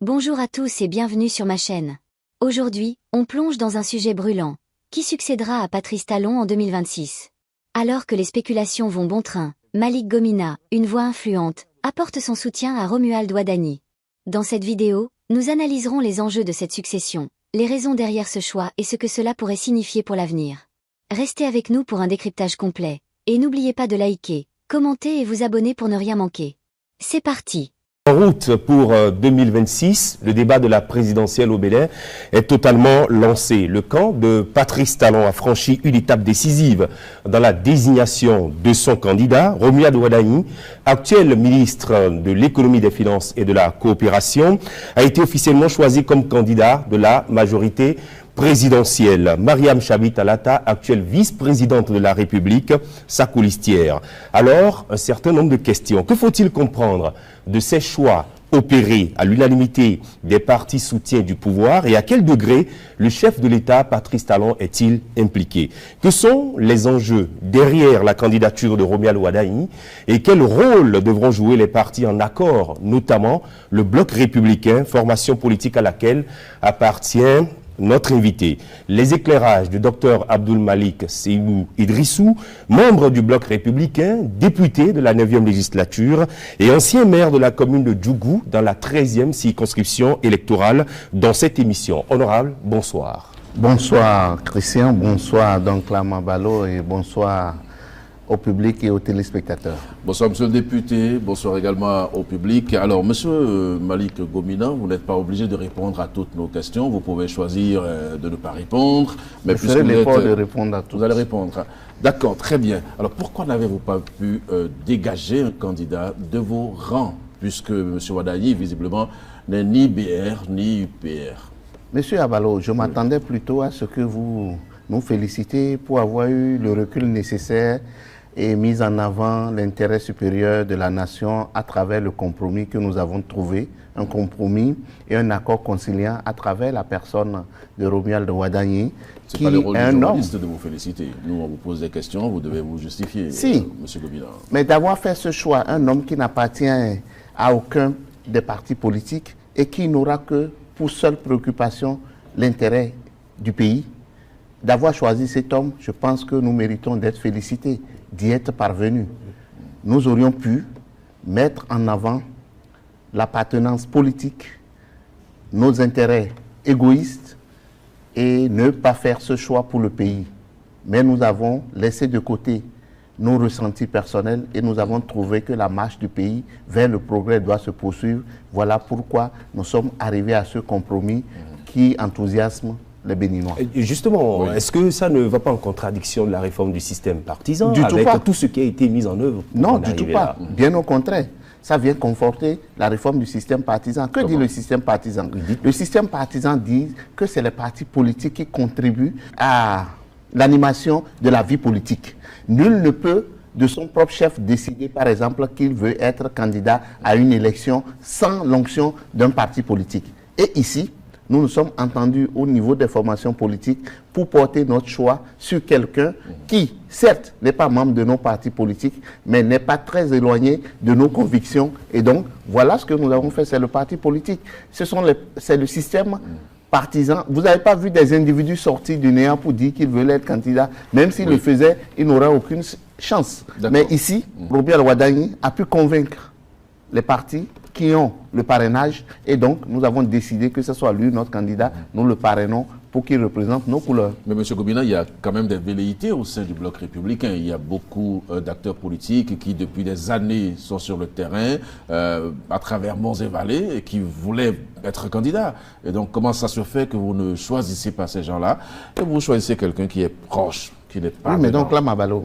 Bonjour à tous et bienvenue sur ma chaîne. Aujourd'hui, on plonge dans un sujet brûlant. Qui succédera à Patrice Talon en 2026? Alors que les spéculations vont bon train, Malick Gomina, une voix influente, apporte son soutien à Romuald Wadani. Dans cette vidéo, nous analyserons les enjeux de cette succession, les raisons derrière ce choix et ce que cela pourrait signifier pour l'avenir. Restez avec nous pour un décryptage complet, et n'oubliez pas de liker, commenter et vous abonner pour ne rien manquer. C'est parti! En route pour 2026, le débat de la présidentielle au Bénin est totalement lancé. Le camp de Patrice Talon a franchi une étape décisive dans la désignation de son candidat, Romuald Wadani, actuel ministre de l'économie, des finances et de la coopération, a été officiellement choisi comme candidat de la majorité présidentielle. Mariam Chabit Alata, actuelle vice-présidente de la République, sa colistière. Alors, un certain nombre de questions. Que faut-il comprendre de ces choix opérés à l'unanimité des partis soutiens du pouvoir et à quel degré le chef de l'État, Patrice Talon, est-il impliqué? Que sont les enjeux derrière la candidature de Romuald Wadani et quel rôle devront jouer les partis en accord, notamment le bloc républicain, formation politique à laquelle appartient notre invité. Les éclairages du docteur Abdoul Malik Seymou Idrissou, membre du bloc républicain, député de la 9e législature et ancien maire de la commune de Djougou dans la 13e circonscription électorale dans cette émission. Honorable, bonsoir. Bonsoir Christian, bonsoir donc Lama Balo et bonsoir au public et aux téléspectateurs. Bonsoir monsieur le député, bonsoir également au public. Alors monsieur Malick Gomina, vous n'êtes pas obligé de répondre à toutes nos questions, vous pouvez choisir de ne pas répondre. Mais je ferai l'effort de répondre à toutes. Vous allez répondre. D'accord, très bien. Alors pourquoi n'avez-vous pas pu dégager un candidat de vos rangs, puisque monsieur Wadani visiblement n'est ni BR ni UPR? Monsieur Abalo, je m'attendais plutôt à ce que vous nous félicitez pour avoir eu le recul nécessaire et mis en avant l'intérêt supérieur de la nation à travers le compromis que nous avons trouvé, un compromis et un accord conciliant à travers la personne de Romuald Wadani, qui est un journaliste de vous féliciter. Nous, on vous pose des questions, vous devez vous justifier, si, monsieur Gomina. Mais d'avoir fait ce choix, un homme qui n'appartient à aucun des partis politiques et qui n'aura que pour seule préoccupation l'intérêt du pays, d'avoir choisi cet homme, je pense que nous méritons d'être félicités, d'y être parvenus. Nous aurions pu mettre en avant l'appartenance politique, nos intérêts égoïstes et ne pas faire ce choix pour le pays. Mais nous avons laissé de côté nos ressentis personnels et nous avons trouvé que la marche du pays vers le progrès doit se poursuivre. Voilà pourquoi nous sommes arrivés à ce compromis qui enthousiasme les Béninois. Et justement, oui, est-ce que ça ne va pas en contradiction de la réforme du système partisan avec tout ce qui a été mis en œuvre? Non, du tout pas. Bien au contraire. Ça vient conforter la réforme du système partisan. Que dit le système partisan? Le système partisan dit que c'est les partis politiques qui contribuent à l'animation de la vie politique. Nul ne peut, de son propre chef, décider, par exemple, qu'il veut être candidat à une élection sans l'onction d'un parti politique. Et ici, nous nous sommes entendus au niveau des formations politiques pour porter notre choix sur quelqu'un qui, certes, n'est pas membre de nos partis politiques, mais n'est pas très éloigné de nos convictions. Et donc, voilà ce que nous avons fait, c'est le parti politique. C'est le système partisan. Vous n'avez pas vu des individus sortis du néant pour dire qu'ils veulent être candidats. Même s'ils le faisaient, ils n'auraient aucune chance. Mais ici, Romuald Wadani a pu convaincre les partis qui ont le parrainage et donc nous avons décidé que ce soit lui notre candidat, nous le parrainons pour qu'il représente nos couleurs. Mais M. Gomina, il y a quand même des velléités au sein du bloc républicain. Il y a beaucoup d'acteurs politiques qui depuis des années sont sur le terrain à travers monts et vallées et qui voulaient être candidats. Et donc comment ça se fait que vous ne choisissez pas ces gens-là et vous choisissez quelqu'un qui est proche, qui n'est pas... Oui, mais donc là, Mabalo,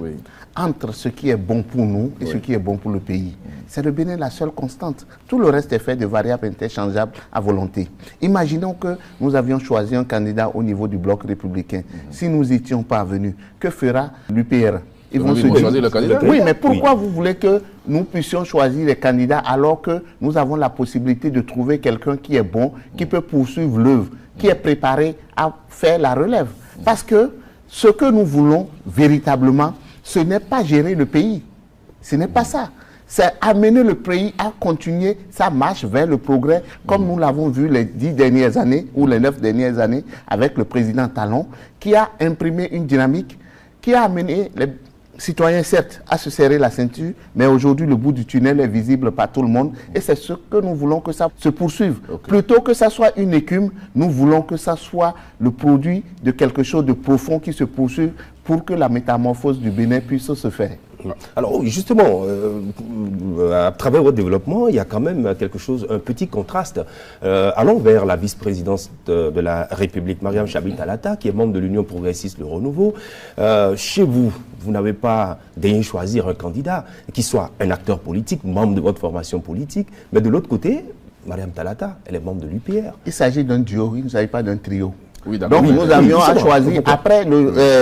entre ce qui est bon pour nous et ce qui est bon pour le pays, c'est le Bénin la seule constante. Tout le reste est fait de variables interchangeables à volonté. Imaginons que nous avions choisi un candidat au niveau du bloc républicain. Si nous y étions parvenus, que fera l'UPR? Ils vont se choisir le candidat. Oui, mais pourquoi vous voulez que nous puissions choisir les candidats alors que nous avons la possibilité de trouver quelqu'un qui est bon, qui peut poursuivre l'œuvre, qui est préparé à faire la relève? Parce que ce que nous voulons véritablement, ce n'est pas gérer le pays. Ce n'est pas ça. c'est amener le pays à continuer sa marche vers le progrès, comme nous l'avons vu les 10 dernières années ou les 9 dernières années avec le président Talon, qui a imprimé une dynamique, qui a amené les citoyens, certes, à se serrer la ceinture, mais aujourd'hui, le bout du tunnel est visible par tout le monde et c'est ce que nous voulons que ça se poursuive. Plutôt que ça soit une écume, nous voulons que ça soit le produit de quelque chose de profond qui se poursuive pour que la métamorphose du Bénin puisse se faire. Alors justement, à travers votre développement, il y a quand même quelque chose, un petit contraste. Allons vers la vice-présidence de la République, Mariam Chabi Talata, qui est membre de l'Union progressiste Le Renouveau. Chez vous, vous n'avez pas daigné choisir un candidat qui soit un acteur politique, membre de votre formation politique, mais de l'autre côté, Mariam Talata, elle est membre de l'UPR. Il s'agit d'un duo, il ne s'agit pas d'un trio. Oui, donc nous avions à choisir, après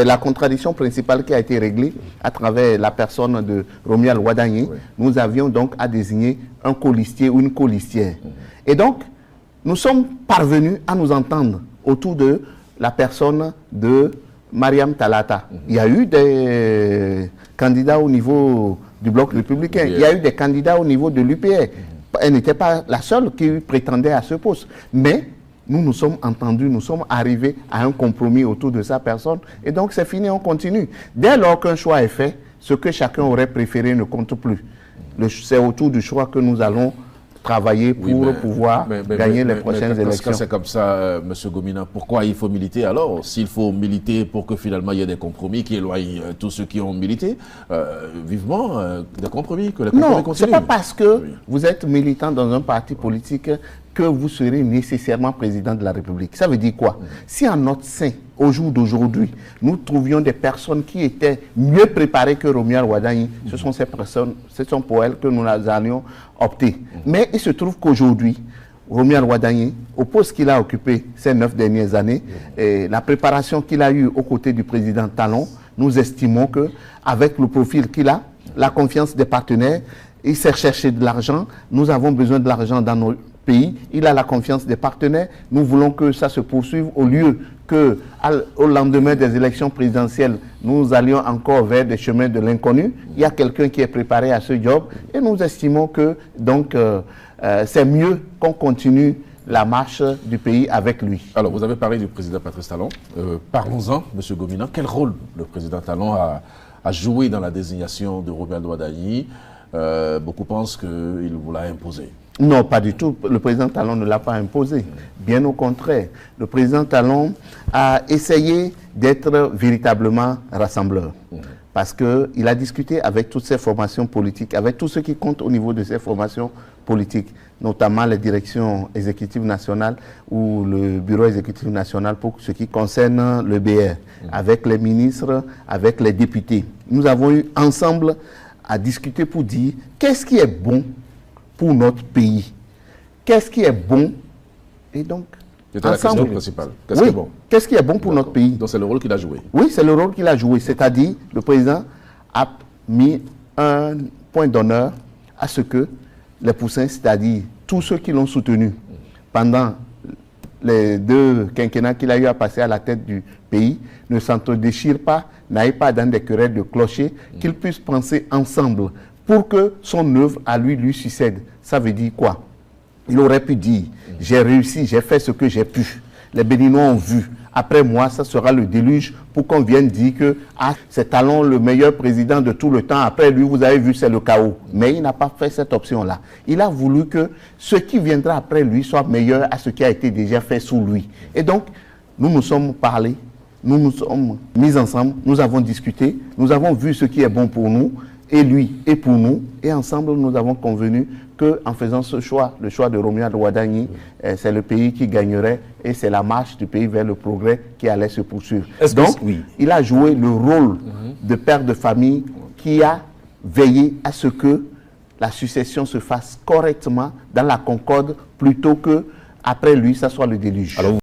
la contradiction principale qui a été réglée à travers la personne de Romuald Wadagni, nous avions donc à désigner un colistier ou une colistière. Et donc, nous sommes parvenus à nous entendre autour de la personne de Mariam Talata. Il y a eu des candidats au niveau du bloc républicain, il y a eu des candidats au niveau de l'UPR. Elle n'était pas la seule qui prétendait à ce poste. Mais nous nous sommes entendus, nous sommes arrivés à un compromis autour de sa personne. Et donc c'est fini, on continue. Dès lors qu'un choix est fait, ce que chacun aurait préféré ne compte plus. C'est autour du choix que nous allons travailler pour pouvoir gagner les prochaines élections. Quand c'est comme ça, M. Gomina, pourquoi il faut militer alors? S'il faut militer pour que finalement il y ait des compromis qui éloignent tous ceux qui ont milité, vivement des compromis, que les compromis continuent. Non, ce n'est pas parce que vous êtes militant dans un parti politique que vous serez nécessairement président de la République. Ça veut dire quoi? Si en notre sein, au jour d'aujourd'hui, nous trouvions des personnes qui étaient mieux préparées que Romuald Wadagni, ce sont ces personnes, ce sont pour elles que nous allions opter. Mais il se trouve qu'aujourd'hui, Romuald Wadagni, au poste qu'il a occupé ces 9 dernières années, et la préparation qu'il a eue aux côtés du président Talon, nous estimons qu'avec le profil qu'il a, la confiance des partenaires, il sait chercher de l'argent, nous avons besoin de l'argent dans nos pays, il a la confiance des partenaires, nous voulons que ça se poursuive au lieu qu'au lendemain des élections présidentielles, nous allions encore vers des chemins de l'inconnu. Il y a quelqu'un qui est préparé à ce job et nous estimons que donc c'est mieux qu'on continue la marche du pays avec lui. Alors, vous avez parlé du président Patrice Talon. Parlons-en, M. Gomina. Quel rôle le président Talon a joué dans la désignation de Romuald Wadagni? Beaucoup pensent qu'il vous l'a imposé. Non, pas du tout. Le président Talon ne l'a pas imposé. Bien au contraire. Le président Talon a essayé d'être véritablement rassembleur. Parce qu'il a discuté avec toutes ces formations politiques, avec tout ce qui compte au niveau de ces formations politiques, notamment les directions exécutives nationales ou le bureau exécutif national pour ce qui concerne le BR, avec les ministres, avec les députés. Nous avons eu ensemble à discuter pour dire qu'est-ce qui est bon pour notre pays. Qu'est-ce qui est bon? Et donc, c'était la question principale. Qu'est-ce qui est bon? Qu'est-ce qui est bon pour notre pays? Donc c'est le rôle qu'il a joué. Oui, c'est le rôle qu'il a joué. C'est-à-dire, le président a mis un point d'honneur à ce que les poussins, c'est-à-dire tous ceux qui l'ont soutenu pendant les 2 quinquennats qu'il a eu à passer à la tête du pays, ne s'entre-déchirent pas, n'aillent pas dans des querelles de clochers, qu'ils puissent penser ensemble pour que son œuvre à lui succède. Ça veut dire quoi? Il aurait pu dire, j'ai réussi, j'ai fait ce que j'ai pu. Les Béninois ont vu. Après moi, ça sera le déluge pour qu'on vienne dire que c'est Talon le meilleur président de tout le temps. Après lui, vous avez vu, c'est le chaos. Mais il n'a pas fait cette option-là. Il a voulu que ce qui viendra après lui soit meilleur à ce qui a été déjà fait sous lui. Et donc, nous nous sommes parlé, nous nous sommes mis ensemble, nous avons discuté, nous avons vu ce qui est bon pour nous, et lui et pour nous, et ensemble nous avons convenu qu'en faisant ce choix, le choix de Romuald Wadagni, c'est le pays qui gagnerait et c'est la marche du pays vers le progrès qui allait se poursuivre. Donc, il a joué le rôle de père de famille qui a veillé à ce que la succession se fasse correctement dans la concorde plutôt que après lui, ça soit le déluge. Alors,